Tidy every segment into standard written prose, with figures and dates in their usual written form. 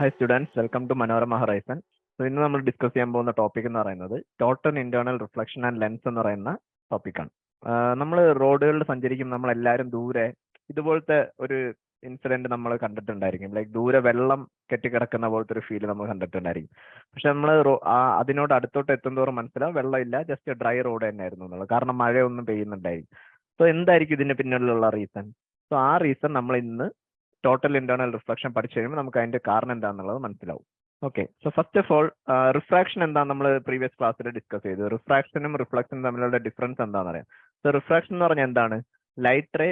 Hi students, welcome to Manorama Horizon. So ഇന്ന് നമ്മൾ discuss ചെയ്യാൻ പോകുന്ന ടോപ്പിക് എന്ന് പറയുന്നത് total internal reflection and lens എന്ന് പറയുന്ന ടോപ്പിക്കാണ്. നമ്മൾ റോഡുകളിൽ സഞ്ചരിക്കും, നമ്മൾ എല്ലാവരും ദൂരെ ഇതുപോലത്തെ ഒരു ഇൻസിഡന്റ് നമ്മൾ കണ്ടിട്ടുണ്ടായിരിക്കും. ലൈക്ക് ദൂരെ വെള്ളം കെട്ടിക്കിടക്കുന്ന പോലത്തെ ഒരു ഫീൽ നമ്മൾ കണ്ടിട്ടുണ്ടായിരിക്കും. പക്ഷെ നമ്മൾ അതിനോട് അടുത്തോട്ട് എത്തുന്നതോറും മനസ്സിലാവും വെള്ളമില്ല, ജസ്റ്റ് ഡ്രൈ റോഡ് തന്നെയായിരുന്നു എന്നുള്ളത്. കാരണം മഴയൊന്നും പെയ്യുന്നുണ്ടായിരിക്കും. സോ എന്തായിരിക്കും ഇതിന് പിന്നിലുള്ള റീസൺ? സോ ആ റീസൺ നമ്മൾ ഇന്ന് ടോട്ടൽ ഇന്റേണൽ റിഫ്ലക്ഷൻ പഠിച്ചു കഴിയുമ്പോൾ നമുക്ക് അതിന്റെ കാരണം എന്താണെന്നുള്ളത് മനസ്സിലാവും. Okay, so first of all refraction എന്താണെന്ന് നമ്മൾ പ്രീവിയസ് ക്ലാസ്സിൽ ഡിസ്കസ് ചെയ്തു. റിഫ്രാക്ഷനും റിഫ്ലക്ഷനും തമ്മിലുള്ള ഡിഫറൻസ് എന്താണെന്ന് അറിയാം. സോ റിഫ്രാക്ഷൻ എന്ന് പറഞ്ഞാൽ എന്താണ്? ലൈറ്റ് റേ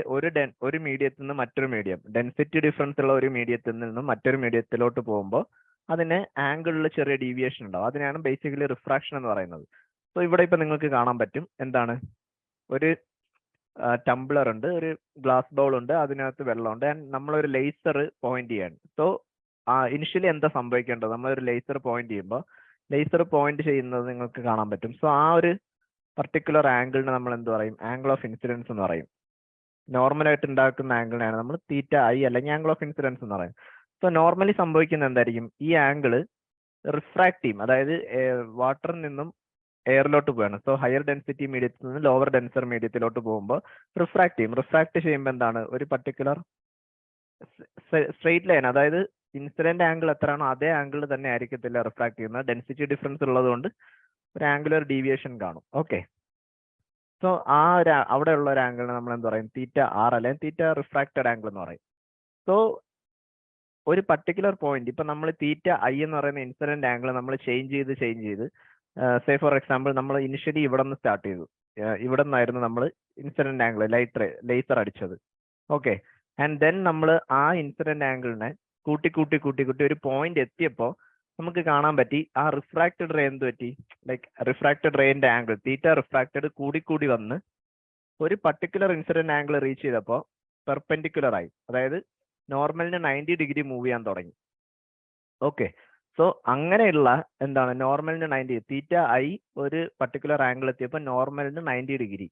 ഒരു മീഡിയത്തിൽ നിന്ന് മറ്റൊരു മീഡിയം, ഡെൻസിറ്റി ഡിഫറൻസ് ഉള്ള ഒരു മീഡിയത്തിൽ നിന്നും മറ്റൊരു മീഡിയത്തിലോട്ട് പോകുമ്പോൾ അതിന് ആംഗിളിൽ ചെറിയ ഡീവിയേഷൻ ഉണ്ടാവും. അതിനാണ് ബേസിക്കലി റിഫ്രാക്ഷൻ എന്ന് പറയുന്നത്. സോ ഇവിടെ ഇപ്പൊ നിങ്ങൾക്ക് കാണാൻ പറ്റും എന്താണ്, ഒരു ടംബ്ലർ ഉണ്ട്, ഒരു ഗ്ലാസ് ബൗൾ ഉണ്ട്, അതിനകത്ത് വെള്ളമുണ്ട്, ആൻഡ് നമ്മളൊരു ലേസർ പോയിന്റ് ചെയ്യാണ്. സോ ഇനിഷ്യലി എന്താ സംഭവിക്കേണ്ടത്? നമ്മളൊരു ലേസർ പോയിന്റ് ചെയ്യുമ്പോൾ ലേസർ പോയിന്റ് ചെയ്യുന്നത് നിങ്ങൾക്ക് കാണാൻ പറ്റും. സോ ആ ഒരു പർട്ടിക്കുലർ ആംഗിളിന് നമ്മൾ എന്ത് പറയും? ആംഗിൾ ഓഫ് ഇൻസിഡൻസ് എന്ന് പറയും. നോർമലായിട്ട് ഉണ്ടാക്കുന്ന ആംഗിളിനാണ് നമ്മൾ തീറ്റ ഐ അല്ലെങ്കിൽ ആംഗിൾ ഓഫ് ഇൻസിഡൻസ് എന്ന് പറയും. സോ നോർമലി സംഭവിക്കുന്നത് എന്തായിരിക്കും? ഈ ആംഗിള് റിഫ്രാക്ട് ചെയ്യും, അതായത് വാട്ടറിൽ നിന്നും എയറിലോട്ട് പോവാണ്. സോ ഹയർ ഡെൻസിറ്റി മീഡിയത്തിൽ നിന്ന് ലോവർ ഡെൻസർ മീഡിയത്തിലോട്ട് പോകുമ്പോൾ റിഫ്രാക്ട് ചെയ്യും. റിഫ്രാക്ട് ചെയ്യുമ്പോൾ എന്താണ്? ഒരു പർട്ടിക്കുലർ സ്ട്രെയിറ്റ് ലൈൻ, അതായത് ഇൻസിഡന്റ് ആംഗിൾ എത്രയാണോ അതേ ആംഗിൾ തന്നെ ആയിരിക്കത്തില്ല റിഫ്രാക്ട് ചെയ്യുന്നത്. ഡെൻസിറ്റി ഡിഫറൻസ് ഉള്ളതുകൊണ്ട് ഒരു ആംഗുലർ ഡീവിയേഷൻ കാണും. ഓക്കെ, സോ ആ ഒരു അവിടെയുള്ള ഒരു ആംഗിളിനെ നമ്മൾ എന്ത് പറയും? തീറ്റ ആർ അല്ലെങ്കിൽ തീറ്റ റിഫ്രാക്റ്റഡ് ആംഗിൾ എന്ന് പറയും. സോ ഒരു പർട്ടിക്കുലർ പോയിന്റ്, ഇപ്പൊ നമ്മൾ തീറ്റ ഐ എന്ന് പറയുന്ന ഇൻസിഡന്റ് ആംഗിൾ നമ്മൾ ചേഞ്ച് ചെയ്ത് സേ ഫോർ എക്സാമ്പിൾ നമ്മൾ ഇനിഷ്യലി ഇവിടെ നിന്ന് സ്റ്റാർട്ട് ചെയ്തു. ഇവിടെ നിന്നായിരുന്നു നമ്മൾ ഇൻസിഡന്റ് ആംഗിൾ ലേസർ അടിച്ചത്. ഓക്കെ, ആൻഡ് ദെൻ നമ്മൾ ആ ഇൻസിഡന്റ് ആംഗിളിനെ കൂട്ടി ഒരു പോയിന്റ് എത്തിയപ്പോൾ നമുക്ക് കാണാൻ പറ്റി ആ റിഫ്രാക്റ്റഡ് റേ എന്ത് പറ്റി? ലൈക്ക് റിഫ്രാക്റ്റഡ് റേന്റെ ആംഗിൾ തീറ്റ റിഫ്രാക്റ്റഡ് കൂടി വന്ന് ഒരു പർട്ടിക്കുലർ ഇൻസിഡന്റ് ആംഗിൾ റീച്ച് ചെയ്തപ്പോൾ പെർപെൻഡിക്കുലർ ആയി, അതായത് നോർമലിന് 90 ഡിഗ്രി മൂവ് ചെയ്യാൻ തുടങ്ങി. ഓക്കെ, സോ അങ്ങനെയുള്ള എന്താണ് നോർമലിന് 90, തീറ്റ ഐ ഒരു പർട്ടിക്കുലർ ആംഗിൾ എത്തിയപ്പോൾ നോർമലിന് 90 ഡിഗ്രി,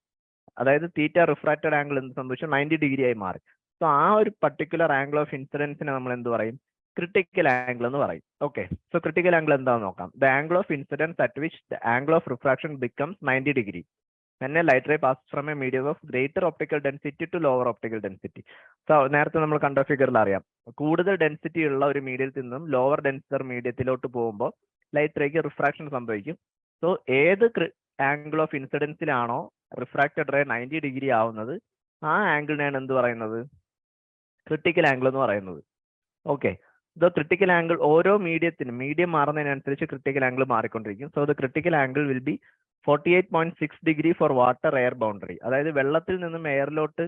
അതായത് തീറ്റ റിഫ്രാക്റ്റഡ് ആംഗിൾ എന്ത് സംഭവിച്ചു? 90 ഡിഗ്രി ആയി മാറി. സോ ആ ഒരു പർട്ടിക്കുലർ ആംഗിൾ ഓഫ് ഇൻസിഡൻസിനെ നമ്മൾ എന്ത് പറയും? ക്രിട്ടിക്കൽ ആംഗിൾ എന്ന് പറയും. ഓക്കെ, സോ ക്രിട്ടിക്കൽ ആംഗിൾ എന്താണെന്ന് നോക്കാം. The angle of incidents at which the angle of refraction becomes 90 degree when a light ray passes from a medium of greater optical density to lower optical density. So നേരത്തെ നമ്മൾ കണ്ട ഫിഗറിൽ അറിയാം, കൂടുതൽ density ഉള്ള ഒരു മീഡിയത്തിൽ നിന്നും ലോവർ ഡെൻസർ മീഡിയത്തിലോട്ട് പോകുമ്പോൾ ലൈറ്റ് റേക്ക് റിഫ്രാക്ഷൻ സംഭവിക്കും. സോ ഏത് ആംഗിൾ ഓഫ് ഇൻസിഡൻസിലാണോ റിഫ്രാക്റ്റഡ് റേ 90 ഡിഗ്രി ആവുന്നത്, ആ ആംഗിളിനെയാണ് എന്ത് പറയുന്നത്? ക്രിട്ടിക്കൽ ആംഗിൾ എന്ന് പറയുന്നത്. ഓക്കെ, ദ ക്രിട്ടിക്കൽ ആംഗിൾ ഓരോ മീഡിയം മാറുന്നതിനനുസരിച്ച് ക്രിട്ടിക്കൽ ആംഗിൾ മാറിക്കൊണ്ടിരിക്കും. So the critical angle will be 48.6 degree for water air boundary, അതായത് വെള്ളത്തിൽ നിന്നും എയറിലോട്ട്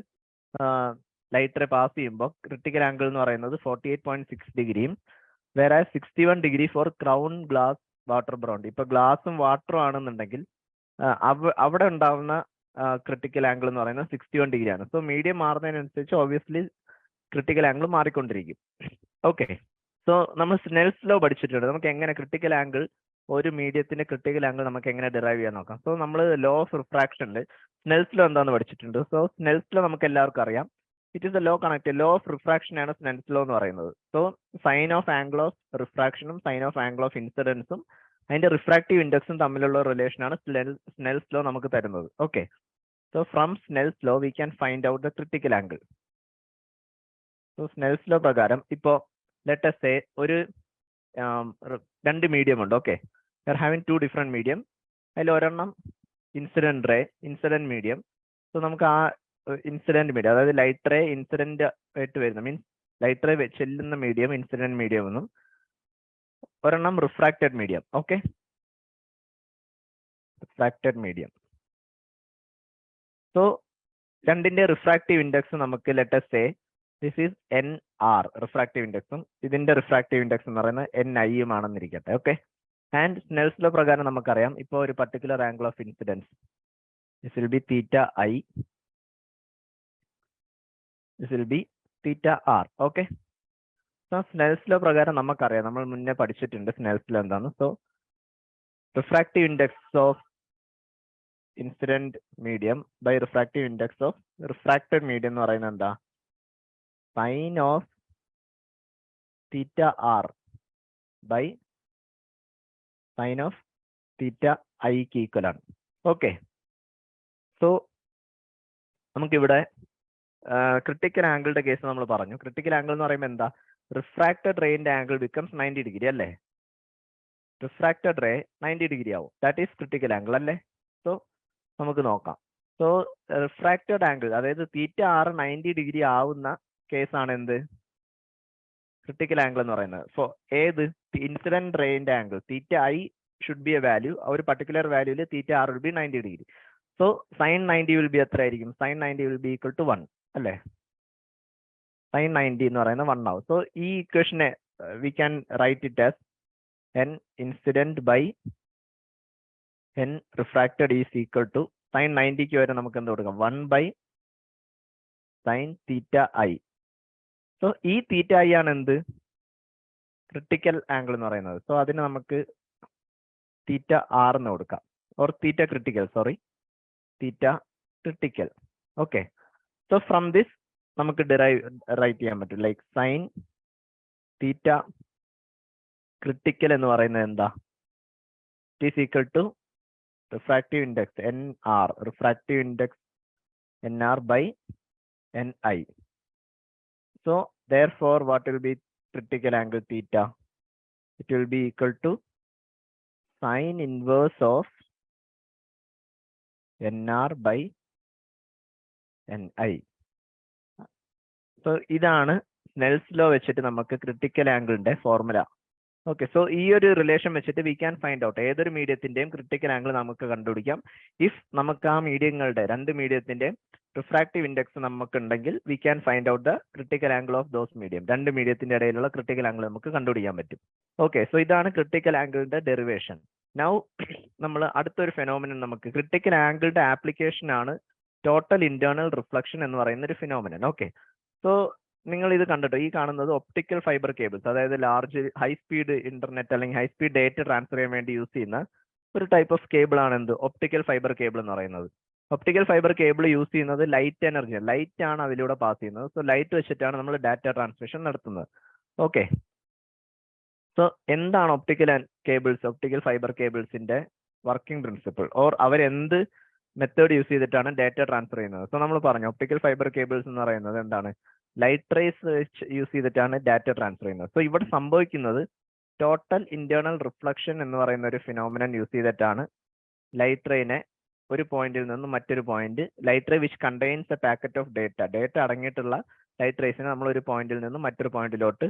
ലൈറ്റ് റേ പാസ് ചെയ്യുമ്പോൾ ക്രിട്ടിക്കൽ ആംഗിൾ എന്ന് പറയുന്നത് 48.6 ഡിഗ്രിയും, വേറെ 61 degree for crown glass water boundary. ഇപ്പൊ ഗ്ലാസും വാട്ടറും ആണെന്നുണ്ടെങ്കിൽ അവിടെ ഉണ്ടാവുന്ന ക്രിട്ടിക്കൽ ആംഗിൾ എന്ന് പറയുന്നത് 61 ഡിഗ്രിയാണ്. സോ മീഡിയം മാറുന്നതിനനുസരിച്ച് ഓബിയസ്ലി ക്രിട്ടിക്കൽ ആംഗിൾ മാറിക്കൊണ്ടിരിക്കും. ഓക്കെ, സോ നമ്മൾ സ്നെൽസ് ലോ പഠിച്ചിട്ടുണ്ട്. നമുക്ക് എങ്ങനെ ക്രിട്ടിക്കൽ ആംഗിൾ, ഒരു മീഡിയത്തിന്റെ ക്രിട്ടിക്കൽ ആംഗിൾ നമുക്ക് എങ്ങനെ ഡിറൈവ് ചെയ്യാൻ നോക്കാം. സോ നമ്മൾ ലോ ഓഫ് റിഫ്രാക്ഷനിൽ സ്നെൽസ് ലോ എന്താണെന്ന് പഠിച്ചിട്ടുണ്ട്. സോ സ്നെൽസ് ലോ നമുക്ക് എല്ലാവർക്കും അറിയാം. It is a law connect, law of refraction ആണ് സ്നെൽസ് ലോ എന്ന് പറയുന്നത്. So sine of angle of റിഫ്രാക്ഷനും സൈൻ ഓഫ് ആംഗിൾ ഓഫ് ഇൻസിഡൻസും അതിന്റെ റിഫ്രാക്റ്റീവ് ഇൻഡെക്സും തമ്മിലുള്ള റിലേഷൻ ആണ് സ്നെൽസ് ലോ നമുക്ക് തരുന്നത്. Okay, so from Snell's law we can find out the critical angle. So Snell's law പ്രകാരം ഇപ്പോ ലെറ്റ് us say ഒരു രണ്ട് മീഡിയം ഉണ്ട്. Okay, we are having 2 different medium. അതിൽ ഒരെണ്ണം ഇൻസിഡന്റ് മീഡിയം. സോ നമുക്ക് ആ ഇൻസിഡന്റ് മീഡിയം, അതായത് ലൈറ്റ് റേ ഇൻസിഡന്റ് ആയിട്ട് വരുന്ന, മീൻസ് ലൈറ്റ് റേ ചെല്ലുന്ന മീഡിയം ഇൻസിഡന്റ് മീഡിയം എന്നും, ഒരെണ്ണം refracted medium. Okay, refracted medium. So രണ്ടിന്റെ റിഫ്രാക്റ്റീവ് ഇൻഡെക്സ് നമുക്ക് let us say this is NR refractive ഇൻഡെക്സും ഇതിന്റെ റിഫ്രാക്റ്റീവ് ഇൻഡെക്സ് എന്ന് പറയുന്നത് NI ആണെന്നിരിക്കട്ടെ. ഓക്കെ, ആൻഡ് സ്നെൽസ് ലോ പ്രകാരം നമുക്കറിയാം, ഇപ്പോൾ ഒരു particular angle of incidence this will be theta I, this will be theta R. Okay, so Snell's law പ്രകാരം നമുക്കറിയാം, നമ്മൾ മുന്നേ പഠിച്ചിട്ടുണ്ട് സ്നെൽസ് ലോ എന്താണ്. So refractive index of incident medium by refractive index of refracted medium എന്ന് പറയുന്നത് എന്താ? Sine of theta R by sine of theta ഐക്ക് ഈക്വൽ ആണ്. ഓക്കെ, സോ നമുക്കിവിടെ ക്രിട്ടിക്കൽ ആംഗിളിന്റെ കേസ് നമ്മൾ പറഞ്ഞു. ക്രിട്ടിക്കൽ ആംഗിൾ എന്ന് പറയുമ്പോൾ എന്താ? റിഫ്രാക്റ്റഡ് റേന്റെ ആംഗിൾ ബിക്കംസ് 90 ഡിഗ്രി അല്ലേ? റിഫ്രാക്റ്റഡ് റേ 90 ഡിഗ്രി ആവും. ദാറ്റ് ഈസ് ക്രിട്ടിക്കൽ ആംഗിൾ അല്ലേ? സോ നമുക്ക് നോക്കാം. സോ റിഫ്രാക്റ്റഡ് ആംഗിൾ, അതായത് തീറ്റ ആറ് 90 ഡിഗ്രി ആവുന്ന കേസാണ് എന്ത്? ക്രിട്ടിക്കൽ ആംഗിൾ എന്ന് പറയുന്നത്. സോ ഏത്? ഇൻസിഡന്റ് റേന്റെ angle theta I should be a value, ഒരു പർട്ടിക്കുലർ വാല്യൂല് theta R will be 90 degree. So sine 90 will be എത്ര ആയിരിക്കും? Sine 90 will be equal to 1 അല്ലേ? സൈൻ 90 എന്ന് പറയുന്നത് 1 ആവും. സോ ഈ ഇക്വേഷനെ we can write it as n incident by n refracted is equal to sine 90ക്ക് വരെ നമുക്ക് എന്ത് കൊടുക്കാം? 1 by sine theta I. So ഈ തീറ്റ ഐ ആണ് എന്ത്? ക്രിട്ടിക്കൽ ആംഗിൾ എന്ന് പറയുന്നത്. സോ അതിന് നമുക്ക് തീറ്റ ആർ എന്ന് കൊടുക്കാം, or theta critical, sorry, theta critical. Okay, so from this നമുക്ക് റൈറ്റ് ചെയ്യാൻ പറ്റും ലൈക്ക് സൈൻ തീറ്റ ക്രിട്ടിക്കൽ എന്ന് പറയുന്നത് എന്താ? It is equal to refractive index N R, refractive index N R by N I. So therefore what will be critical angle theta? It will be equal to sine inverse of nr by ni. So ഇതാണ് Snell's law വെച്ചിട്ട് നമുക്ക് critical ആംഗിളിന്റെ formula. Okay, so ഈ ഒരു relation വെച്ചിട്ട് V can find out ഏതൊരു മീഡിയത്തിന്റെയും critical angle നമുക്ക് കണ്ടുപിടിക്കാം. If നമുക്ക് ആ മീഡിയങ്ങളുടെ, രണ്ട് മീഡിയത്തിന്റെയും റിഫ്രാക്റ്റീവ് ഇൻഡെക്സ് നമുക്ക് ഉണ്ടെങ്കിൽ V can find out the critical angle of those medium. രണ്ട് മീഡിയത്തിന്റെ ഇടയിലുള്ള ക്രിട്ടിക്കൽ ആംഗിൾ നമുക്ക് കണ്ടുപിടിക്കാൻ പറ്റും. ഓക്കെ, സോ ഇതാണ് ക്രിട്ടിക്കൽ ആംഗിളിന്റെ ഡെറിവേഷൻ. നൗ നമ്മൾ അടുത്തൊരു ഫെനോമിനൻ, നമുക്ക് ക്രിട്ടിക്കൽ ആംഗിളിന്റെ ആപ്ലിക്കേഷൻ ആണ് ടോട്ടൽ ഇന്റേണൽ റിഫ്ലക്ഷൻ എന്ന് പറയുന്ന ഒരു ഫിനോമിനൻ. ഓക്കെ, സോ നിങ്ങൾ ഇത് കണ്ടിട്ടോ, ഈ കാണുന്നത് ഒപ്റ്റിക്കൽ ഫൈബർ കേബിൾസ്, അതായത് ലാർജ് ഹൈ സ്പീഡ് ഇന്റർനെറ്റ് അല്ലെങ്കിൽ ഹൈ സ്പീഡ് ഡേറ്റ ട്രാൻസ്ഫർ ചെയ്യാൻ വേണ്ടി യൂസ് ചെയ്യുന്ന ഒരു ടൈപ്പ് ഓഫ് കേബിൾ ആണ് എന്ത്? ഒപ്റ്റിക്കൽ ഫൈബർ കേബിൾ എന്ന് പറയുന്നത്. ഒപ്റ്റിക്കൽ ഫൈബർ കേബിൾ യൂസ് ചെയ്യുന്നത് ലൈറ്റ് എനർജി, ലൈറ്റ് ആണ് അതിലൂടെ പാസ് ചെയ്യുന്നത്. സോ ലൈറ്റ് വെച്ചിട്ടാണ് നമ്മൾ ഡാറ്റ ട്രാൻസ്മിഷൻ നടത്തുന്നത്. ഓക്കെ, സോ എന്താണ് ഒപ്റ്റിക്കൽ കേബിൾസ്, ഒപ്റ്റിക്കൽ ഫൈബർ കേബിൾസിന്റെ വർക്കിംഗ് പ്രിൻസിപ്പിൾ, ഓർ അവരെന്ത് മെത്തേഡ് യൂസ് ചെയ്തിട്ടാണ് ഡാറ്റ ട്രാൻസ്ഫർ ചെയ്യുന്നത്? സോ നമ്മൾ പറഞ്ഞു ഒപ്റ്റിക്കൽ ഫൈബർ കേബിൾസ് എന്ന് പറയുന്നത് എന്താണ്? ലൈറ്റ് റേസ് യൂസ് ചെയ്തിട്ടാണ് ഡാറ്റ ട്രാൻസ്ഫർ ചെയ്യുന്നത്. സോ ഇവിടെ സംഭവിക്കുന്നത് ടോട്ടൽ ഇന്റേണൽ റിഫ്ലക്ഷൻ എന്ന് പറയുന്ന ഒരു ഫിനോമിനൻ യൂസ് ചെയ്തിട്ടാണ് ലൈറ്റ് റേനെ ഒരു പോയിന്റിൽ നിന്ന് മറ്റൊരു point, light ray which contains a packet of data അടങ്ങിയിട്ടുള്ള ലൈറ്റ് റേസിനെ നമ്മൾ ഒരു പോയിന്റിൽ നിന്ന് മറ്റൊരു പോയിന്റിലോട്ട്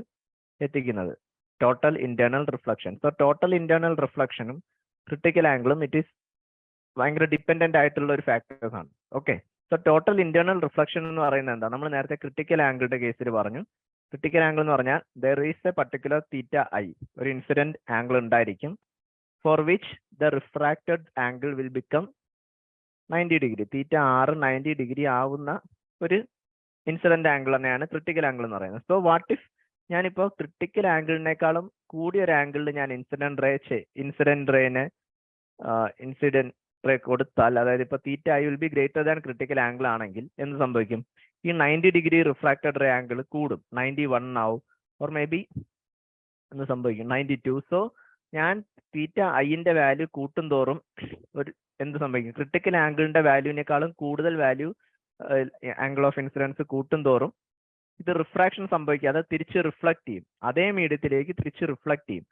എത്തിക്കുന്നത്. Total internal reflection. So total internal റിഫ്ലക്ഷനും ക്രിട്ടിക്കൽ ആംഗിളും ഇറ്റ് ഈസ് ഭയങ്കര ഡിപ്പെൻഡന്റ് ആയിട്ടുള്ള ഒരു ഫാക്ടേഴ്സ് ആണ്. Okay, so total internal reflection എന്ന് പറയുന്നത് എന്താ? നമ്മൾ നേരത്തെ ക്രിട്ടിക്കൽ ആംഗിളിന്റെ കേസിൽ പറഞ്ഞു. ക്രിട്ടിക്കൽ ആംഗിൾ എന്ന് പറഞ്ഞാൽ there is a particular theta I, ഒരു ഇൻസിഡന്റ് ആംഗിൾ ഉണ്ടായിരിക്കും, for which the refracted angle will become 90 degree. Theta R 90 degree ആവുന്ന ഒരു ഇൻസിഡന്റ് ആംഗിൾ തന്നെയാണ് ക്രിട്ടിക്കൽ ആംഗിൾ എന്ന് പറയുന്നത്. സോ വാട്ട് ഇഫ് ഞാനിപ്പോ ക്രിട്ടിക്കൽ ആംഗിളിനേക്കാളും കൂടിയ ഒരു ആംഗിളിൽ ഞാൻ ഇൻസിഡന്റ് റേ കൊടുത്താൽ, അതായത് ഇപ്പൊ theta I will be greater than critical angle ആണെങ്കിൽ എന്ത് സംഭവിക്കും? ഈ 90 ഡിഗ്രി റിഫ്രാക്റ്റഡ് റേ ആംഗിൾ കൂടും, 91 ആവും, ഓർ മേ ബി എന്ത് സംഭവിക്കും? 92. സോ ഞാൻ തീറ്റ ഐന്റെ വാല്യൂ കൂട്ടും തോറും ഒരു എന്ത് സംഭവിക്കും? ക്രിട്ടിക്കൽ ആംഗിളിന്റെ വാല്യൂവിനേക്കാളും കൂടുതൽ വാല്യൂ ആംഗിൾ ഓഫ് ഇൻസിഡൻസ് കൂട്ടും തോറും ഇത് റിഫ്രാക്ഷൻ സംഭവിക്കുക, അത് തിരിച്ച് റിഫ്ലക്ട് ചെയ്യും, അതേ മീഡിയത്തിലേക്ക് തിരിച്ച് റിഫ്ലക്ട് ചെയ്യും.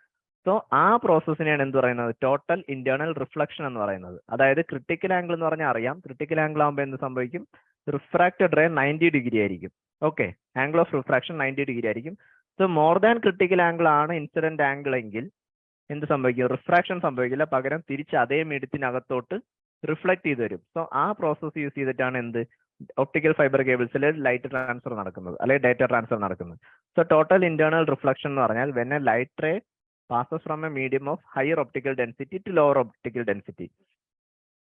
സോ ആ പ്രോസസ്സിനെയാണ് എന്ത് പറയുന്നത്? ടോട്ടൽ ഇന്റേണൽ റിഫ്ലക്ഷൻ എന്ന് പറയുന്നത്. അതായത് ക്രിട്ടിക്കൽ ആംഗിൾ എന്ന് പറഞ്ഞാൽ അറിയാം, ക്രിട്ടിക്കൽ ആംഗിൾ ആകുമ്പോൾ എന്ത് സംഭവിക്കും? റിഫ്രാക്റ്റഡ് റേ 90 ഡിഗ്രി ആയിരിക്കും. Okay, angle of refraction 90 degree ആയിരിക്കും. So more than critical angle ആണ് ഇൻസിഡന്റ് ആംഗിൾ എങ്കിൽ എന്ത് സംഭവിക്കും? റിഫ്രാക്ഷൻ സംഭവിക്കില്ല, പകരം തിരിച്ച് അതേ മീഡിയത്തിനകത്തോട്ട് റിഫ്ലക്ട് ചെയ്ത് വരും. സോ ആ പ്രോസസ് യൂസ് ചെയ്തിട്ടാണ് എന്ത് ഒപ്റ്റിക്കൽ ഫൈബർ കേബിൾസിൽ ലൈറ്റ് ട്രാൻസ്ഫർ നടക്കുന്നത്, അല്ലെങ്കിൽ ഡാറ്റ ട്രാൻസ്ഫർ നടക്കുന്നത്. സോ ടോട്ടൽ ഇന്റേണൽ റിഫ്ലക്ഷൻ എന്ന് പറഞ്ഞാൽ when a light ray passes from a medium of higher optical density to lower optical density.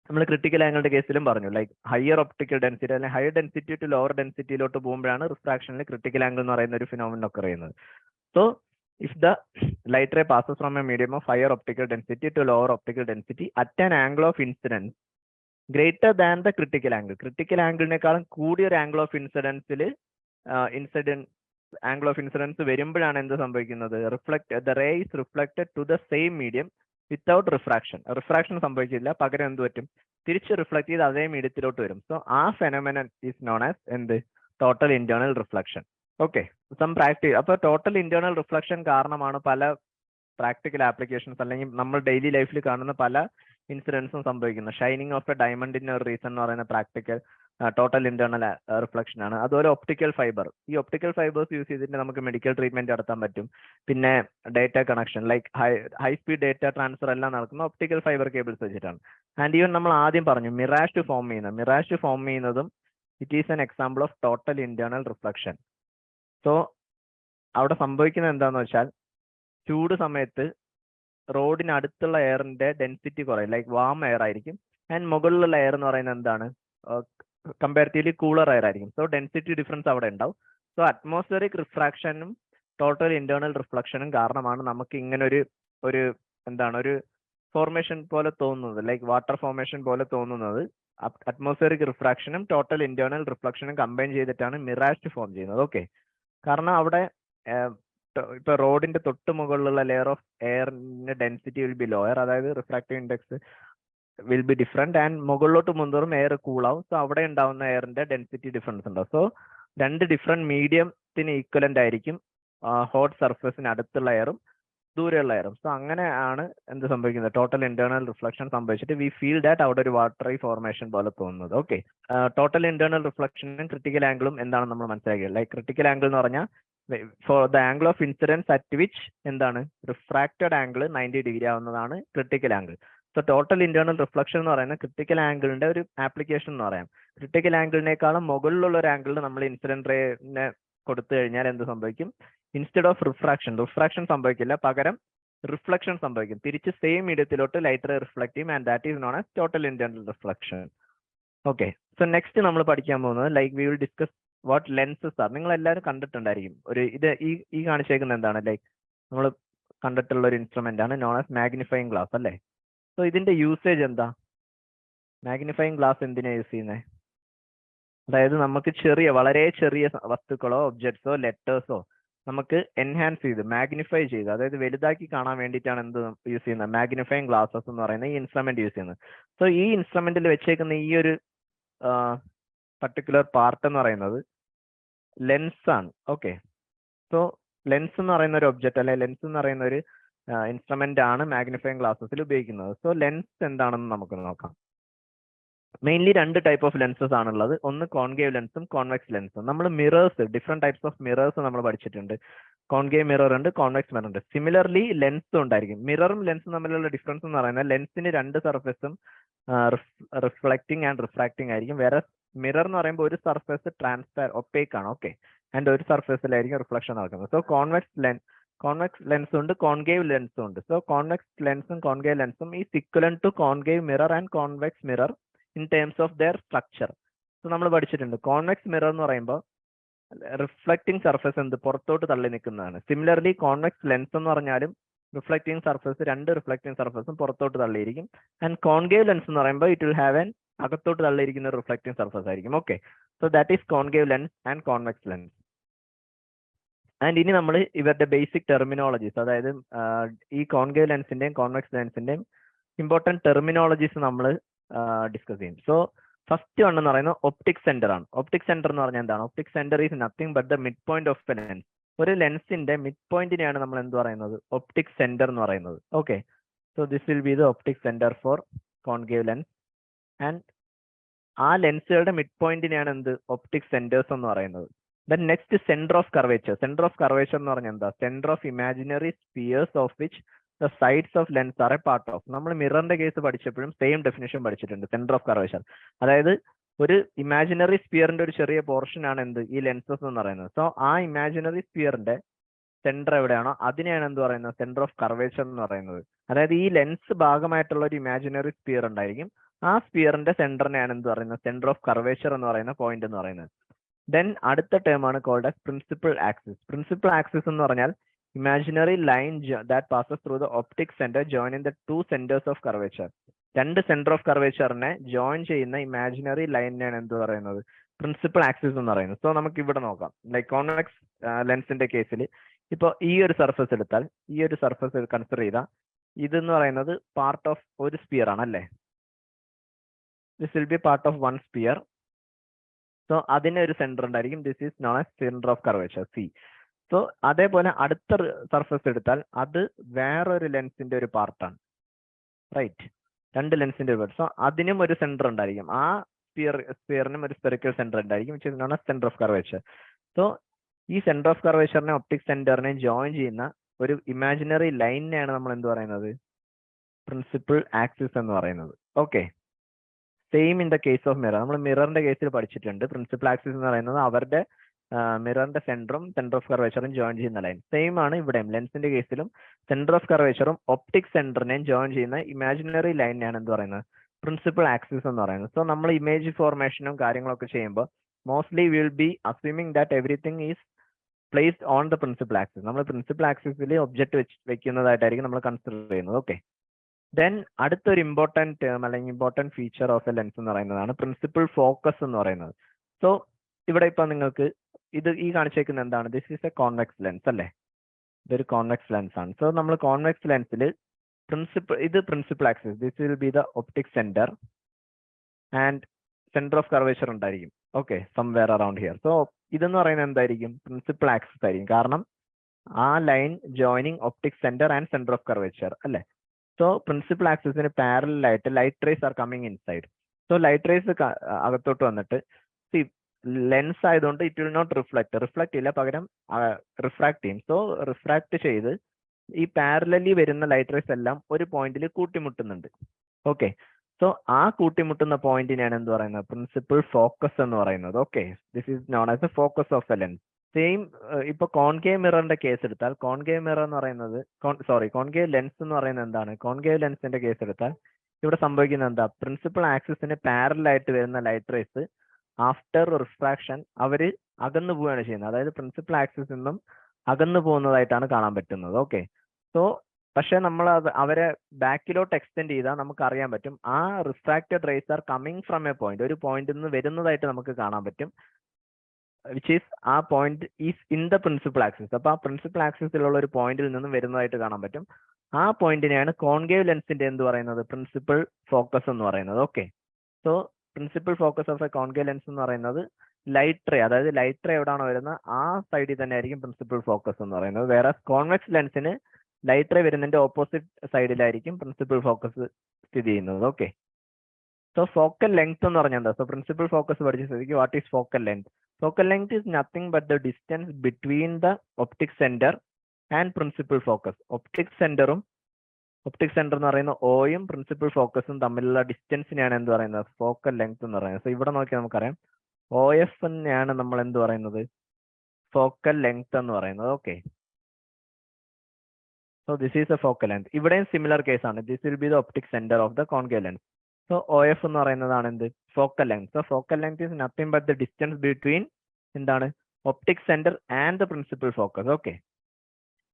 നമ്മൾ ക്രിട്ടിക്കൽ ആംഗിളിന്റെ കേസിലും പറഞ്ഞു, ലൈക്ക് ഹയർ ഒപ്റ്റിക്കൽ ഡെൻസിറ്റി അല്ലെങ്കിൽ ഹയർ ഡെൻസിറ്റി ടു ലോവർ ഡെൻസിറ്റിയിലോട്ട് പോകുമ്പോഴാണ് റിഫ്രാക്ഷനിൽ critical angle എന്ന് പറയുന്ന ഒരു ഫിനോമിനൻ ഒക്കെ അറിയുന്നത്. So if the light ray passes from a medium of higher optical density to lower optical density at an angle of incidence greater than the critical angle, critical ആംഗിളിനേക്കാളും കൂടിയ ഒരു angle of ഇൻസിഡൻസിൽ angle of incidence വരുമ്പോഴാണ് എന്ത് സംഭവിക്കുന്നത്? The ray is reflected to the same medium without refraction. Refraction സംഭവിക്കില്ല, പകരം എന്ത് പറ്റും? തിരിച്ച് റിഫ്ലക്ട് ചെയ്ത് അതേ മീഡിയത്തിലോട്ട് വരും. സോ ആ ഫെനോമെനൻ ഈസ് നോൺ ആസ് എന്ത്? Total internal reflection. ഓക്കെ, അപ്പൊ ടോട്ടൽ ഇന്റേണൽ റിഫ്ലക്ഷൻ കാരണമാണ് പല പ്രാക്ടിക്കൽ ആപ്ലിക്കേഷൻസ് അല്ലെങ്കിൽ നമ്മൾ ഡെയിലി ലൈഫിൽ കാണുന്ന പല ഇൻസിഡൻസും സംഭവിക്കുന്നത്. ഷൈനിങ് ഓഫ് എ ഡയമണ്ടിന്റെ ഒരു റീസൺ എന്ന് പറയുന്ന പ്രാക്ടിക്കൽ ടോട്ടൽ ഇന്റേണൽ റിഫ്ലക്ഷൻ ആണ്. അതുപോലെ ഒപ്റ്റിക്കൽ ഫൈബർ, ഈ ഒപ്റ്റിക്കൽ ഫൈബേഴ്സ് യൂസ് ചെയ്തിട്ട് നമുക്ക് മെഡിക്കൽ ട്രീറ്റ്മെന്റ് നടത്താൻ പറ്റും. പിന്നെ data connection like high speed data transfer എല്ലാം നടക്കുന്ന ഒപ്റ്റിക്കൽ ഫൈബർ കേബിൾസ് വെച്ചിട്ടാണ്. ആൻഡ് ഈവൻ നമ്മൾ ആദ്യം പറഞ്ഞു മിറാഷ് ഫോം ചെയ്യുന്നതും it is an example of total internal reflection. So അവിടെ സംഭവിക്കുന്നത് എന്താണെന്ന് വെച്ചാൽ ചൂട് സമയത്ത് റോഡിന് അടുത്തുള്ള എയറിന്റെ ഡെൻസിറ്റി കുറയും, ലൈക്ക് വാം എയർ ആയിരിക്കും. ആൻഡ് മുകളിലുള്ള എയർ എന്ന് പറയുന്നത് എന്താണ്? കമ്പാരിറ്റീവ്ലി കൂളർ എയർ ആയിരിക്കും. സോ ഡെൻസിറ്റി ഡിഫറൻസ് അവിടെ ഉണ്ടാവും. സോ അറ്റ്മോസ്ഫിയറിക് റിഫ്രാക്ഷനും ടോട്ടൽ ഇന്റേണൽ റിഫ്ലക്ഷനും കാരണമാണ് നമുക്ക് ഇങ്ങനെ ഒരു ഫോർമേഷൻ പോലെ തോന്നുന്നത്, ലൈക്ക് വാട്ടർ ഫോർമേഷൻ പോലെ തോന്നുന്നത്. അറ്റ്മോസ്ഫിയറിക് റിഫ്രാക്ഷനും ടോട്ടൽ ഇന്റേണൽ റിഫ്ലക്ഷനും കമ്പൈൻ ചെയ്തിട്ടാണ് മിറാഷ് ഫോം ചെയ്യുന്നത്. ഓക്കെ, കാരണം അവിടെ ഇപ്പൊ റോഡിന്റെ തൊട്ട് മുകളിലുള്ള ലെയർ ഓഫ് എയറിന്റെ ഡെൻസിറ്റി വിൽ ബി ലോയർ, അതായത് refractive index will be different. And മുകളിലോട്ട് മുന്തോറും എയർ കൂളാവും. സോ അവിടെ ഉണ്ടാവുന്ന എയറിന്റെ ഡെൻസിറ്റി ഡിഫറൻസ് ഉണ്ടാവും. സോ രണ്ട് ഡിഫറെന്റ് മീഡിയത്തിന് ഈക്വലന്റ് ആയിരിക്കും ഹോട്ട് സർഫേസിന് അടുത്തുള്ള എയറും ദൂരെയുള്ള എയറും. സോ അങ്ങനെയാണ് എന്ത് സംഭവിക്കുന്നത്? ടോട്ടൽ ഇന്റേണൽ റിഫ്ലക്ഷൻ സംഭവിച്ചിട്ട് വി ഫീൽ ദാറ്റ് അവിടെ ഒരു വാട്ടറി ഫോർമേഷൻ പോലെ തോന്നുന്നത്. ഓക്കെ, ടോട്ടൽ ഇന്റേണൽ റിഫ്ലക്ഷനും ക്രിട്ടിക്കൽ ആംഗിളും എന്താണ് നമ്മൾ മനസ്സിലാക്കിയത്? ലൈക്ക് ക്രിട്ടിക്കൽ ആംഗിൾ എന്ന് പറഞ്ഞാൽ for the angle of incidents at which എന്താണ് റിഫ്രാക്റ്റഡ് ആംഗിൾ 90 ഡിഗ്രി ആവുന്നതാണ് critical angle. So total internal reflection എന്ന് പറയുന്നത് ക്രിട്ടിക്കൽ ആംഗിളിന്റെ ഒരു ആപ്ലിക്കേഷൻ എന്ന് പറയാം. ക്രിട്ടിക്കൽ ആംഗിളിനേക്കാളും മുകളിലുള്ള ഒരു ആംഗിളിൽ നമ്മൾ ഇൻസിഡന്റ് റേനെ കൊടുത്തു കഴിഞ്ഞാൽ എന്ത് സംഭവിക്കും? ഇൻസ്റ്റെഡ് ഓഫ് റിഫ്രാക്ഷൻ സംഭവിക്കില്ല, പകരം റിഫ്ലക്ഷൻ സംഭവിക്കും. തിരിച്ച് സെയിം മീഡിയത്തിലോട്ട് ലൈറ്റ് റേ റിഫ്ലക്ട് ചെയ്യും. And that is known as total internal reflection. Okay, so next നമ്മൾ പഠിക്കാൻ പോകുന്നത് like we will discuss what lenses are. നിങ്ങൾ എല്ലാവരും കണ്ടിട്ടുണ്ടായിരിക്കും. ഈ കാണിച്ചേക്കുന്നത് എന്താണ്? ലൈക്ക് നമ്മൾ കണ്ടിട്ടുള്ള ഒരു ഇൻസ്ട്രുമെന്റ് ആണ് നോൺ ആസ് മാഗ്നിഫൈങ് ഗ്ലാസ് അല്ലേ? സോ ഇതിന്റെ യൂസേജ് എന്താ? മാഗ്നിഫൈങ് ഗ്ലാസ് എന്തിനാ യൂസ് ചെയ്യുന്നത്? അതായത് നമുക്ക് വളരെ ചെറിയ വസ്തുക്കളോ ഒബ്ജക്ട്സോ ലെറ്റേഴ്സോ നമുക്ക് എൻഹാൻസ് ചെയ്ത് മാഗ്നിഫൈ ചെയ്ത്, അതായത് വലുതാക്കി കാണാൻ വേണ്ടിയിട്ടാണ് എന്ത് യൂസ് ചെയ്യുന്നത്? മാഗ്നിഫൈങ് ഗ്ലാസസ് എന്ന് പറയുന്ന ഈ ഇൻസ്ട്രുമെന്റ് യൂസ് ചെയ്യുന്നത്. സോ ഈ ഇൻസ്ട്രുമെന്റിൽ വെച്ചേക്കുന്ന ഈ ഒരു പർട്ടിക്കുലർ പാർട്ട് എന്ന് പറയുന്നത് ലെൻസ് ആണ്. ഓക്കെ, സോ ലെൻസ് എന്ന് പറയുന്ന ഒരു ഒബ്ജക്റ്റ് അല്ലെ ലെൻസ് എന്ന് പറയുന്ന ഒരു ഇൻസ്ട്രുമെന്റ് ആണ് മാഗ്നിഫൈങ് ഗ്ലാസസിൽ ഉപയോഗിക്കുന്നത്. സോ ലെൻസ് എന്താണെന്ന് നമുക്ക് നോക്കാം. മെയിൻലി രണ്ട് ടൈപ്പ് ഓഫ് ലെൻസസ് ആണുള്ളത്. ഒന്ന് കോൺകേവ് ലെൻസും കോൺവെക്സ് ലെൻസും. നമ്മൾ mirrors, different types of mirrors നമ്മൾ പഠിച്ചിട്ടുണ്ട്. കോൺകേവ് മിറർ ഉണ്ട്, കോൺവെക്സ് മിറർ ഉണ്ട്. സിമിലർലി ലെൻസും ഉണ്ടായിരിക്കും. മിററും ലെൻസും തമ്മിലുള്ള ഡിഫറൻസ് എന്ന് പറയുന്നത് ലെൻസിന് രണ്ട് സർഫേസും റിഫ്ലക്റ്റിംഗ് ആൻഡ് റിഫ്രാക്റ്റിംഗ് ആയിരിക്കും. വേറെ മിറർ എന്ന് പറയുമ്പോൾ ഒരു സർഫേസ് ഒപ്പേക്ക് ആണ്. ഓക്കെ, ആൻഡ് ഒരു സർഫേസിലായിരിക്കും റിഫ്ലക്ഷൻ നടക്കുന്നത്. സോ കോൺവെക്സ് ലെൻസും ഉണ്ട്, കോൺകേവ് ലെൻസും ഉണ്ട്. സോ കോൺവെക്സ് ലെൻസും കോൺകേവ് ലെൻസും is equivalent to concave mirror and convex mirror in terms of their structure. So നമ്മൾ പഠിച്ചിട്ടുണ്ട് കോൺവെക്സ് മിറർ എന്ന് പറയുമ്പോൾ റിഫ്ലക്റ്റിംഗ് സർഫേസ് പുറത്തോട്ട് തള്ളി നിൽക്കുന്നതാണ്. സിമിലർലി കോൺവെക്സ് ലെൻസ് എന്ന് പറഞ്ഞാലും റിഫ്ലക്റ്റിംഗ് സർഫേസ്, രണ്ട് റിഫ്ലക്റ്റിംഗ് സർഫേസും പുറത്തോട്ട് തള്ളിയിരിക്കും. ആൻഡ് കോൺകേവ് ലെൻസ് എന്ന് പറയുമ്പോൾ ഇറ്റ് വിൽ ഹാവ് അകത്തോട്ട് തള്ളിയിരിക്കുന്ന ഒരു റിഫ്ലക്റ്റിംഗ് സർഫേസ് ആയിരിക്കും. Okay, so that is concave lens and convex lens. And ഇനി നമ്മൾ ഇവരുടെ ബേസിക് ടെർമിനോളജീസ്, അതായത് ഈ കോൺകേവ് ലെൻസിന്റെയും കോൺവെക്സ് ലെൻസിന്റെയും ഇമ്പോർട്ടൻറ്റ് ടെർമിനോളജീസ് നമ്മൾ ഡിസ്കസ് ചെയ്യും. സോ ഫസ്റ്റ് വൺ എന്ന് പറയുന്നത് ഒപ്റ്റിക് സെന്റർ ആണ്. ഒപ്റ്റിക് സെന്റർ എന്ന് പറഞ്ഞാൽ എന്താണ്? Optic centre is nothing but the mid point of A lens. ഒരു ലെൻസിന്റെ മിഡ് പോയിന്റിനെയാണ് നമ്മൾ എന്ത് പറയുന്നത്? ഒപ്റ്റിക് സെന്റർ എന്ന് പറയുന്നത്. Okay, so this will be the optic centre for concave lens. And ആ ലെൻസുകളുടെ മിഡ് പോയിന്റിനെയാണ് ഒപ്റ്റിക് സെന്റേഴ്സ് എന്ന് പറയുന്നത്. Then next centre of curvature. Centre of curvature എന്ന് പറഞ്ഞാൽ എന്താ? Centre of imaginary spheres of which the sides of lens are a part of. നമ്മൾ മിററിന്റെ കേസ് പഠിച്ചപ്പോഴും സെയിം ഡെഫിനേഷൻ പഠിച്ചിട്ടുണ്ട്, സെന്റർ ഓഫ് കർവേച്ചർ. അതായത് ഒരു ഇമാജിനറി സ്പിയറിന്റെ ഒരു ചെറിയ പോർഷൻ ആണ് ഈ ലെൻസസ് എന്ന് പറയുന്നത്. സോ ആ ഇമാജിനറി സ്പിയറിന്റെ സെന്റർ എവിടെയാണോ അതിനെയാണ് പറയുന്നത്? സെന്റർ ഓഫ് കർവേച്ചർ എന്ന് പറയുന്നത്. അതായത് ഈ ലെൻസ് ഭാഗമായിട്ടുള്ള ഒരു ഇമാജിനറി സ്പിയർ ഉണ്ടായിരിക്കും. ആ സ്പിയറിന്റെ സെന്ററിനെയാണ് പറയുന്നത്? സെന്റർ ഓഫ് കർവേച്ചർ എന്ന് പറയുന്ന പോയിന്റ് എന്ന് പറയുന്നത്. ദെൻ അടുത്ത ടേം ആണ് called as principal axis. Principal axis എന്ന് പറഞ്ഞാൽ imaginary line that passes through the optic centre joining the two centres of curvature. രണ്ട് സെന്റർ ഓഫ് കർവേച്ചറിനെ ജോയിൻ ചെയ്യുന്ന ഇമാജിനറി ലൈനിനെയാണ് പറയുന്നത്? പ്രിൻസിപ്പൽ ആക്സിസ് എന്ന് പറയുന്നത്. സോ നമുക്ക് ഇവിടെ നോക്കാം. ലൈക്ക് കോൺവെക്സ് ലെൻസിന്റെ കേസിൽ ഇപ്പോൾ ഈ ഒരു സർഫസ് എടുത്താൽ, ഈ ഒരു സർഫസ് കൺസിഡർ ചെയ്താൽ ഇതെന്ന് പറയുന്നത് പാർട്ട് ഓഫ് ഒരു സ്പിയർ ആണ് അല്ലേ. This will be part of one sphere. So അതിന് ഒരു സെന്റർ ഉണ്ടായിരിക്കും. This is known as centre of curvature C. So അതേപോലെ അടുത്ത സർഫസ് എടുത്താൽ അത് വേറൊരു ലെൻസിന്റെ ഒരു പാർട്ടാണ്, റൈറ്റ്. രണ്ട് ലെൻസിന്റെ ഒരു പാർട്ട്. സോ അതിനും ഒരു സെന്റർ ഉണ്ടായിരിക്കും. ആ സ്പിയറിനും ഒരു സ്പെറിക്കൽ സെന്റർ ഉണ്ടായിരിക്കും, which is known as centre of curvature. So ഈ സെന്റർ ഓഫ് കർവേച്ചറിനെ ഒപ്റ്റിക് സെന്ററിനെ ജോയിൻ ചെയ്യുന്ന ഒരു ഇമാജിനറി ലൈനിനെയാണ് നമ്മൾ എന്ത് പറയുന്നത്, പ്രിൻസിപ്പൽ ആക്സിസ് എന്ന് പറയുന്നത്. Okay, same in the case of mirror. നമ്മൾ മിററിന്റെ കേസിൽ പഠിച്ചിട്ടുണ്ട്. പ്രിൻസിപ്പൽ ആക്സിസ് എന്ന് പറയുന്നത് അവരുടെ മിററിന്റെ സെന്ററും സെന്റർ ഓഫ് കർവേച്ചറും ജോയിൻ ചെയ്യുന്ന ലൈൻ. സെയിം ആണ് ഇവിടെയും. ലെൻസിന്റെ കേസിലും സെന്റർ ഓഫ് കർവേച്ചറും ഒപ്റ്റിക് സെന്ററിനെയും ജോയിൻ ചെയ്യുന്ന ഇമാജിനറി ലൈനിനെയാണ് എന്ത് പറയുന്നത്, പ്രിൻസിപ്പൽ ആക്സിസ് എന്ന് പറയുന്നത്. സോ നമ്മൾ ഇമേജ് ഫോർമേഷനും കാര്യങ്ങളൊക്കെ ചെയ്യുമ്പോൾ mostly will be assuming that everything is placed on the principal axis. നമ്മൾ പ്രിൻസിപ്പൽ ആക്സിസിൽ ഒബ്ജക്ട് വെക്കുന്നതായിട്ടായിരിക്കും നമ്മൾ കൺസിഡർ ചെയ്യുന്നത്. ഓക്കെ, ദെൻ അടുത്തൊരു ഇമ്പോർട്ടൻറ്റ് ടേം അല്ലെങ്കിൽ important feature of A lens എന്ന് പറയുന്നതാണ് പ്രിൻസിപ്പൽ ഫോക്കസ് എന്ന് പറയുന്നത്. സോ ഇവിടെ ഇപ്പൊ നിങ്ങൾക്ക് ഇത് ഈ കാണിച്ചേക്കുന്ന എന്താണ്, this is a convex lens അല്ലേ. ഇതൊരു കോൺവെക്സ് ലെൻസ് ആണ്. സോ നമ്മൾ കോൺവെക്സ് ലെൻസിൽ ഇത് principal axis, this will be the optic centre and centre of curvature ഉണ്ടായിരിക്കും. Okay, somewhere around here. So ഇതെന്ന് പറയുന്നത് എന്തായിരിക്കും, പ്രിൻസിപ്പൽ ആക്സിസ് ആയിരിക്കും. കാരണം ആ line joining optic centre and centre of curvature അല്ലേ. സോ പ്രിൻസിപ്പൽ ആക്സിസിന് പാരലൽ ആയിട്ട് light rays are coming inside. So light rays അകത്തോട്ട് വന്നിട്ട് ലെൻസ് ആയതുകൊണ്ട് ഇറ്റ് വിൽ നോട്ട് റിഫ്ലക്ട് ഇല്ല, പകരം റിഫ്രാക്ട് ചെയ്യും. സോ റിഫ്രാക്ട് ചെയ്ത് ഈ പാരലലി വരുന്ന ലൈറ്റ് റേസ് എല്ലാം ഒരു പോയിന്റിൽ കൂട്ടിമുട്ടുന്നുണ്ട്. ഓക്കെ, സോ ആ കൂട്ടിമുട്ടുന്ന പോയിന്റിനെയാണ് എന്ത് പറയുന്നത്, പ്രിൻസിപ്പൽ ഫോക്കസ് എന്ന് പറയുന്നത്. Okay, this is known as A focus of A lens. Same ഇപ്പൊ കോൺകേവ് മിററിന്റെ കേസ് എടുത്താൽ, കോൺകേവ് മിറർ എന്ന് പറയുന്നത് കോൺകേവ് ലെൻസ് എന്ന് പറയുന്നത് എന്താണ്, കോൺകേവ് ലെൻസിന്റെ കേസ് എടുത്താൽ ഇവിടെ സംഭവിക്കുന്നത് എന്താ, പ്രിൻസിപ്പൽ ആക്സിസിന് പാരലൽ ആയിട്ട് വരുന്ന ലൈറ്റ് റേസ് ആഫ്റ്റർ റിഫ്രാക്ഷൻ അവര് അകന്നു പോവുകയാണ് ചെയ്യുന്നത്. അതായത് പ്രിൻസിപ്പൽ ആക്സിസിൽ നിന്നും അകന്നു പോകുന്നതായിട്ടാണ് കാണാൻ പറ്റുന്നത്. ഓക്കെ, സോ പക്ഷെ നമ്മൾ അവരെ ബാക്കിലോട്ട് എക്സ്റ്റെൻഡ് ചെയ്താൽ നമുക്ക് അറിയാൻ പറ്റും ആ refracted rays are coming from a point, ഒരു പോയിന്റിൽ നിന്ന് വരുന്നതായിട്ട് നമുക്ക് കാണാൻ പറ്റും, വിച്ച് ഈസ് ആ point is in the principal axis. അപ്പൊ ആ പ്രിൻസിപ്പൽ ആക്സിസിലുള്ള ഒരു പോയിന്റിൽ നിന്നും വരുന്നതായിട്ട് കാണാൻ പറ്റും. ആ പോയിന്റിനെയാണ് കോൺകേവ് ലെൻസിന്റെ എന്ത് പറയുന്നത്, പ്രിൻസിപ്പൽ ഫോക്കസ് എന്ന് പറയുന്നത്. Okay, so principal focus of A concave lens എന്ന് പറയുന്നത് ലൈറ്റ് റേ, അതായത് ലൈറ്റ് റേ എവിടെയാണോ വരുന്നത് ആ സൈഡിൽ തന്നെ ആയിരിക്കും പ്രിൻസിപ്പൽ ഫോക്കസ് എന്ന് പറയുന്നത്. വേറെ കോൺവെക്സ് ലെൻസിന് ലൈറ്റ് റേ വരുന്നതിന്റെ ഓപ്പോസിറ്റ് സൈഡിലായിരിക്കും പ്രിൻസിപ്പൽ ഫോക്കസ് സ്ഥിതി ചെയ്യുന്നത്. ഓക്കെ, സോ ഫോക്കൽ ലെങ്ത് എന്ന് പറഞ്ഞാൽ എന്താ, സോ പ്രിൻസിപ്പൽ ഫോക്കസ് പഠിച്ച സ്ഥിതിക്ക് what is focal length? Focal length is nothing but the distance between the optic center and principal focus. Optic center എന്ന് പറയുന്ന ഓയും പ്രിൻസിപ്പൽ ഫോക്കസും തമ്മിലുള്ള ഡിസ്റ്റൻസിനെയാണ് എന്ത് പറയുന്നത്, ഫോക്കൽ ലെങ്ത് എന്ന് പറയുന്നത്. സോ ഇവിടെ നോക്കിയാൽ നമുക്കറിയാം OF തന്നെയാണ് നമ്മൾ എന്ത് പറയുന്നത്, ഫോക്കൽ ലെങ്ത് എന്ന് പറയുന്നത്. Okay, so this is a focal length. ഇവിടെയും സിമിലർ കേസ് ആണ്. This will be the optic centre of the concave lens. So OF എന്ന് പറയുന്നതാണ് എന്ത്, focal length. So focal length is nothing but the distance between എന്താണ്, optic centre and the principal focus. Okay,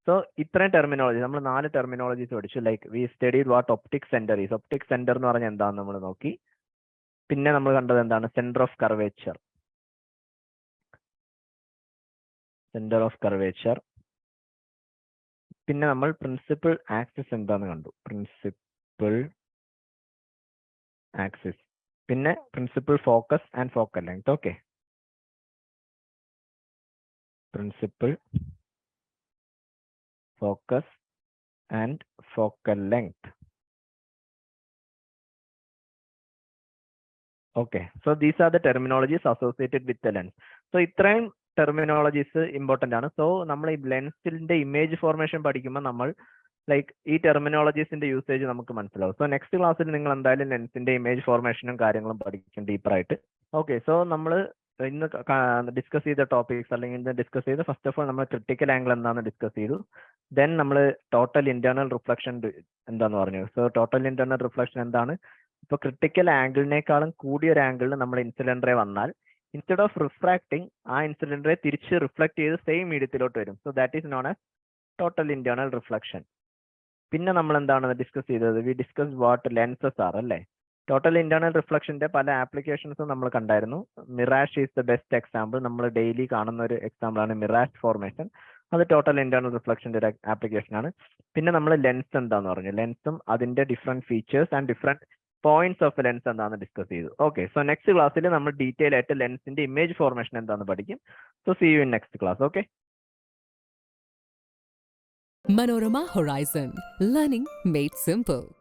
so ഇത്രയും terminology നമ്മൾ 4 terminologies പഠിച്ചു. Like we studied what optic centre is. Optic centre എന്ന് പറഞ്ഞാൽ എന്താണെന്ന് നമ്മൾ നോക്കി. പിന്നെ നമ്മൾ കണ്ടത് എന്താണ്, സെന്റർ ഓഫ് കർവേച്ചർ. പിന്നെ നമ്മൾ പ്രിൻസിപ്പൽ ആക്സിസ് എന്താന്ന് കണ്ടു, പ്രിൻസിപ്പൽ ആക്സിസ്. പിന്നെ principal focus and focal length. Okay, principal focus and focal length. Okay, so these are the terminologies associated with the lens. So ഇത്രയും ടെർമിനോളജീസ് ഇമ്പോർട്ടന്റ് ആണ്. So നമ്മൾ ഈ ലെൻസിന്റെ ഇമേജ് ഫോർമേഷൻ പഠിക്കുമ്പോൾ നമ്മൾ ലൈക്ക് ഈ ടെർമിനോളജീസിന്റെ യൂസേജ് നമുക്ക് മനസ്സിലാവും. സോ നെക്സ്റ്റ് ക്ലാസ്സിൽ നിങ്ങൾ എന്തായാലും ലെൻസിന്റെ ഇമേജ് ഫോർമേഷനും കാര്യങ്ങളും പഠിക്കും ഡീപ്പറായിട്ട്. ഓക്കെ, സോ നമ്മൾ ഇന്ന് ഡിസ്കസ് ചെയ്ത ടോപ്പിക്സ് അല്ലെങ്കിൽ ഇന്ന് ഡിസ്കസ് ചെയ്ത് ഫസ്റ്റ് ഓഫ് ഓൾ നമ്മൾ ക്രിട്ടിക്കൽ ആംഗിൾ എന്താണെന്ന് ഡിസ്കസ് ചെയ്തു. ദെൻ നമ്മൾ ടോട്ടൽ ഇന്റേണൽ റിഫ്ലക്ഷൻ എന്താന്ന് പറഞ്ഞു. സോ ടോട്ടൽ ഇന്റേണൽ റിഫ്ലക്ഷൻ എന്താണ്, ഇപ്പൊ ക്രിട്ടിക്കൽ ആംഗിളിനേക്കാളും കൂടിയ ഒരു ആംഗിളിൽ നമ്മൾ ഇൻസിഡന്റ് റേ വന്നാൽ ഇൻസ്റ്റെഡ് ഓഫ് റിഫ്രാക്ടിങ് ആ ഇൻസിഡന്റ് റേ തിരിച്ച് റിഫ്ലക്ട് ചെയ്ത് സെയിം മീഡിയത്തിലോട്ട് വരും. So that is known as total internal reflection. പിന്നെ നമ്മൾ എന്താണ് ഡിസ്കസ് ചെയ്തത്, we discuss what lenses are അല്ലേ. ടോട്ടൽ ഇന്റേണൽ റിഫ്ലക്ഷന്റെ പല ആപ്ലിക്കേഷൻസും നമ്മൾ കണ്ടായിരുന്നു. Mirage is the best example. നമ്മൾ ഡെയിലി കാണുന്ന ഒരു എക്സാമ്പിൾ ആണ് മിറാഷ് ഫോർമേഷൻ. അത് ടോട്ടൽ ഇന്റേണൽ റിഫ്ലക്ഷന്റെ ഒരു ആപ്ലിക്കേഷൻ ആണ്. പിന്നെ നമ്മൾ ലെൻസ് എന്താന്ന് പറഞ്ഞു, ലെൻസും അതിന്റെ different features and different points of lens എന്താണെന്ന് ഡിസ്കസ് ചെയ്തു. ഓക്കെ, സോ നെക്സ്റ്റ് ക്ലാസ്സിൽ നമ്മൾ ഡീറ്റെയിൽ ആയിട്ട് ലെൻസിന്റെ ഇമേജ് ഫോർമേഷൻ എന്താണെന്ന് പഠിക്കും. So see you in next class. Okay. Manorama Horizon. Learning made simple.